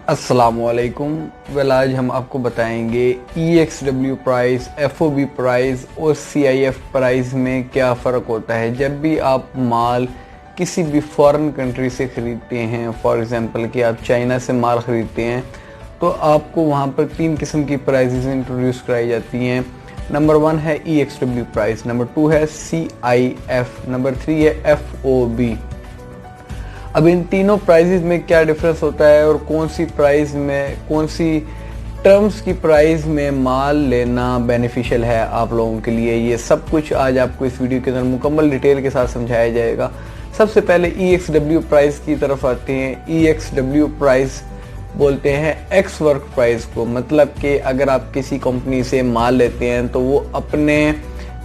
अस्सलामुअलैकुम। आज हम आपको बताएंगे EXW प्राइस, FOB प्राइस और CIF प्राइस में क्या फ़र्क होता है। जब भी आप माल किसी भी फॉरेन कंट्री से ख़रीदते हैं, फॉर एग्ज़ाम्पल कि आप चाइना से माल ख़रीदते हैं, तो आपको वहाँ पर 3 किस्म की प्राइसेस इंट्रोड्यूस कराई जाती हैं। नंबर 1 है EXW प्राइस, नंबर 2 है CIF, नंबर 3 है FOB। अब इन तीनों प्राइजेज में क्या डिफरेंस होता है और कौन सी प्राइस में, कौन सी टर्म्स की प्राइस में माल लेना बेनिफिशियल है आप लोगों के लिए, ये सब कुछ आज आपको इस वीडियो के अंदर मुकम्मल डिटेल के साथ समझाया जाएगा। सबसे पहले EXW प्राइस की तरफ आते हैं। EXW प्राइस बोलते हैं एक्स वर्क प्राइस को, मतलब कि अगर आप किसी कंपनी से माल लेते हैं तो वो अपने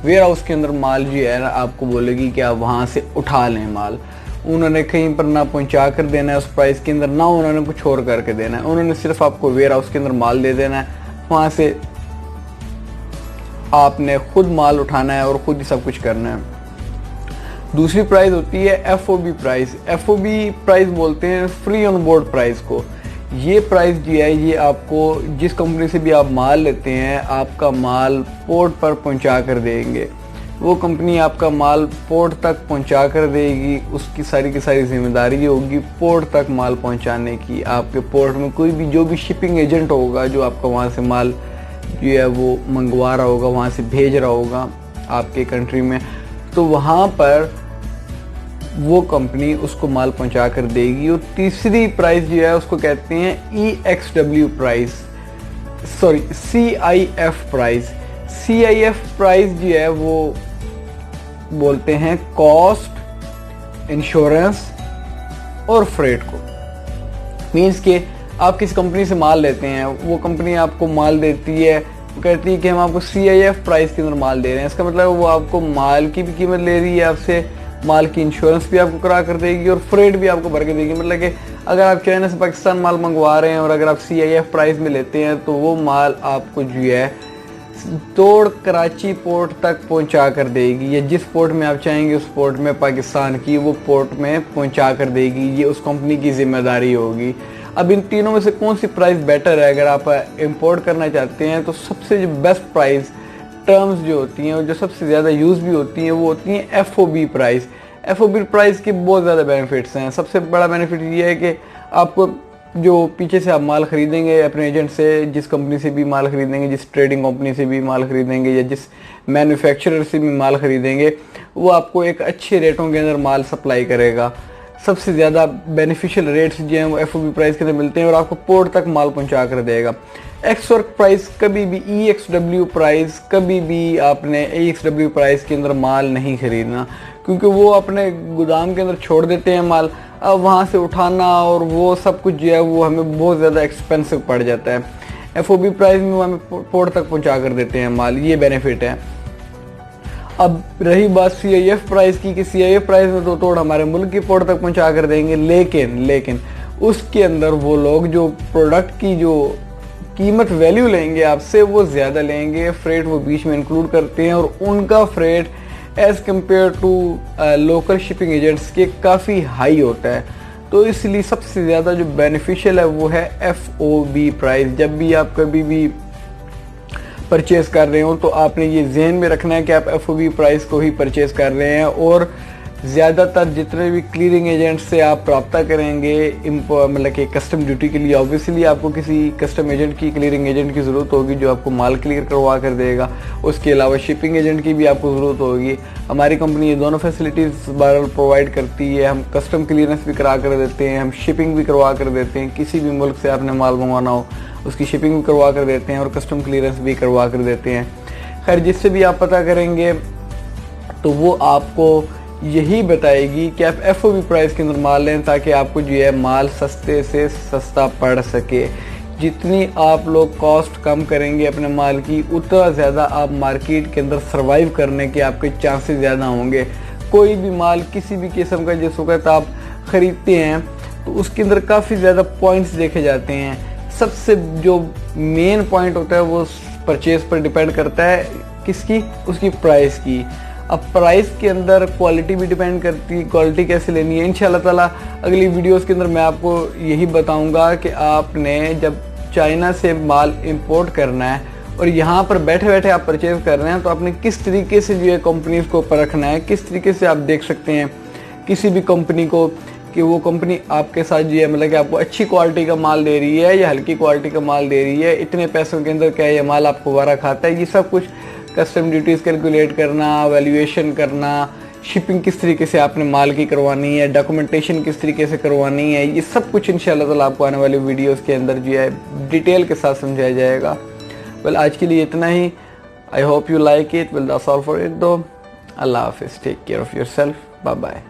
वेयर हाउस के अंदर माल जो है ना आपको बोलेगी कि आप वहाँ से उठा लें माल। उन्होंने कहीं पर ना पहुंचा कर देना है उस प्राइस के अंदर, ना उन्होंने कुछ और करके देना है। उन्होंने सिर्फ आपको वेयर हाउस के अंदर माल दे देना है, वहां से आपने खुद माल उठाना है और खुद ही सब कुछ करना है। दूसरी प्राइस होती है FOB प्राइस। FOB प्राइस बोलते हैं फ्री ऑन बोर्ड प्राइस को। ये प्राइस जो है ये आपको जिस कंपनी से भी आप माल लेते हैं, आपका माल पोर्ट पर पहुंचा कर देंगे। वो कंपनी आपका माल पोर्ट तक पहुंचा कर देगी, उसकी सारी की सारी जिम्मेदारी होगी पोर्ट तक माल पहुंचाने की। आपके पोर्ट में कोई भी जो भी शिपिंग एजेंट होगा जो आपका वहाँ से माल जो है वो मंगवा रहा होगा, वहाँ से भेज रहा होगा आपके कंट्री में, तो वहाँ पर वो कंपनी उसको माल पहुंचा कर देगी। और तीसरी प्राइस जो है उसको कहते हैं EXW price, sorry CIF price. CIF price जो है वो बोलते हैं कॉस्ट, इंश्योरेंस और फ्रेट को। मीन्स के आप किसी कंपनी से माल लेते हैं, वो कंपनी आपको माल देती है, कहती है कि हम आपको CIF प्राइस के अंदर माल दे रहे हैं। इसका मतलब वो आपको माल की भी कीमत ले रही है आपसे, माल की इंश्योरेंस भी आपको करा कर देगी और फ्रेट भी आपको भर के देगी। मतलब कि अगर आप चाइना से पाकिस्तान माल मंगवा रहे हैं और अगर आप CIF प्राइस में लेते हैं तो वो माल आपको जो है तोड़ कराची पोर्ट तक पहुंचा कर देगी, या जिस पोर्ट में आप चाहेंगे उस पोर्ट में पाकिस्तान की वो पोर्ट में पहुंचा कर देगी। ये उस कंपनी की जिम्मेदारी होगी। अब इन तीनों में से कौन सी प्राइस बेटर है? अगर आप इंपोर्ट करना चाहते हैं तो सबसे जो बेस्ट प्राइस टर्म्स जो होती हैं और जो सबसे ज़्यादा यूज़ भी होती हैं वो होती हैं FOB प्राइस। FOB प्राइस के बहुत ज़्यादा बेनिफिट्स हैं। सबसे बड़ा बेनिफिट ये है कि आपको जो पीछे से आप माल खरीदेंगे अपने एजेंट से, जिस कंपनी से भी माल खरीदेंगे, जिस ट्रेडिंग कंपनी से भी माल खरीदेंगे या जिस मैन्युफैक्चरर से भी माल खरीदेंगे, वो आपको एक अच्छे रेटों के अंदर माल सप्लाई करेगा। सबसे ज़्यादा बेनिफिशियल रेट्स जो हैं वो FOB प्राइस के अंदर मिलते हैं और आपको पोर्ट तक माल पहुंचा कर देगा। एक्स वर्क प्राइस कभी भी, EXW प्राइस कभी भी आपने EXW प्राइस के अंदर माल नहीं खरीदना, क्योंकि वो अपने गोदाम के अंदर छोड़ देते हैं माल। अब वहाँ से उठाना और वो सब कुछ जो है वो हमें बहुत ज़्यादा एक्सपेंसिव पड़ जाता है। FOB प्राइस में वो हमें पोर्ट तक पहुँचा कर देते हैं माल, ये बेनिफिट है। अब रही बात CIF प्राइस की, कि CIF प्राइस में तो तोड़ हमारे मुल्क की पोर्ट तक पहुँचा कर देंगे, लेकिन उसके अंदर वो लोग जो प्रोडक्ट की जो कीमत वैल्यू लेंगे आपसे वो ज़्यादा लेंगे। फ्रेट वो बीच में इंक्लूड करते हैं और उनका freight as compare to local shipping agents के काफ़ी हाई होता है। तो इसलिए सबसे ज़्यादा जो बेनिफिशियल है वो है FOB प्राइस। जब भी आप कभी भी परचेज कर रहे हो तो आपने ये ज़हन में रखना है कि आप FOB प्राइस को ही परचेज कर रहे हैं। और ज़्यादातर जितने भी क्लियरिंग एजेंट से आप रब्ता करेंगे मतलब कि कस्टम ड्यूटी के लिए, ऑब्वियसली आपको किसी कस्टम एजेंट की, क्लियरिंग एजेंट की ज़रूरत होगी जो आपको माल क्लियर करवा कर देगा। उसके अलावा शिपिंग एजेंट की भी आपको ज़रूरत होगी। हमारी कंपनी ये दोनों फैसिलिटीज़ बहरहाल प्रोवाइड करती है। हम कस्टम क्लियरेंस भी करा कर देते हैं, हम शिपिंग भी करवा कर देते हैं। किसी भी मुल्क से आपने माल मंगवाना हो उसकी शिपिंग भी करवा कर देते हैं और कस्टम क्लियरेंस भी करवा कर देते हैं। खैर, जिससे भी आप पता करेंगे तो वो आपको यही बताएगी कि आप FOB प्राइस के अंदर माल लें, ताकि आपको जो है माल सस्ते से सस्ता पड़ सके। जितनी आप लोग कॉस्ट कम करेंगे अपने माल की, उतना ज़्यादा आप मार्केट के अंदर सर्वाइव करने के आपके चांसेस ज़्यादा होंगे। कोई भी माल किसी भी किस्म का जिस वक्त आप ख़रीदते हैं तो उसके अंदर काफ़ी ज़्यादा पॉइंट्स देखे जाते हैं। सबसे जो मेन पॉइंट होता है वो परचेज पर डिपेंड करता है, किसकी? उसकी प्राइस की। अब प्राइस के अंदर क्वालिटी भी डिपेंड करती है, क्वालिटी कैसे लेनी है। इंशाल्लाह ताला अगली वीडियोस के अंदर मैं आपको यही बताऊंगा कि आपने जब चाइना से माल इंपोर्ट करना है और यहाँ पर बैठे बैठे आप परचेज कर रहे हैं तो आपने किस तरीके से जो है कंपनीज को परखना है, किस तरीके से आप देख सकते हैं किसी भी कंपनी को कि वो कंपनी आपके साथ जो है मतलब कि आपको अच्छी क्वालिटी का माल दे रही है या हल्की क्वालिटी का माल दे रही है, इतने पैसों के अंदर क्या ये माल आपको वारा खाता है। ये सब कुछ कस्टम ड्यूटीज़ कैलकुलेट करना, वैल्यूएशन करना, शिपिंग किस तरीके से आपने माल की करवानी है, डॉक्यूमेंटेशन किस तरीके से करवानी है, ये सब कुछ इंशाल्लाह ताला आपको आने वाले वीडियोस के अंदर जो है डिटेल के साथ समझाया जाएगा। वेल आज के लिए इतना ही। I hope you like it. Well that's all for it though. अल्लाह हाफिज़। Take care of yourself. Bye bye.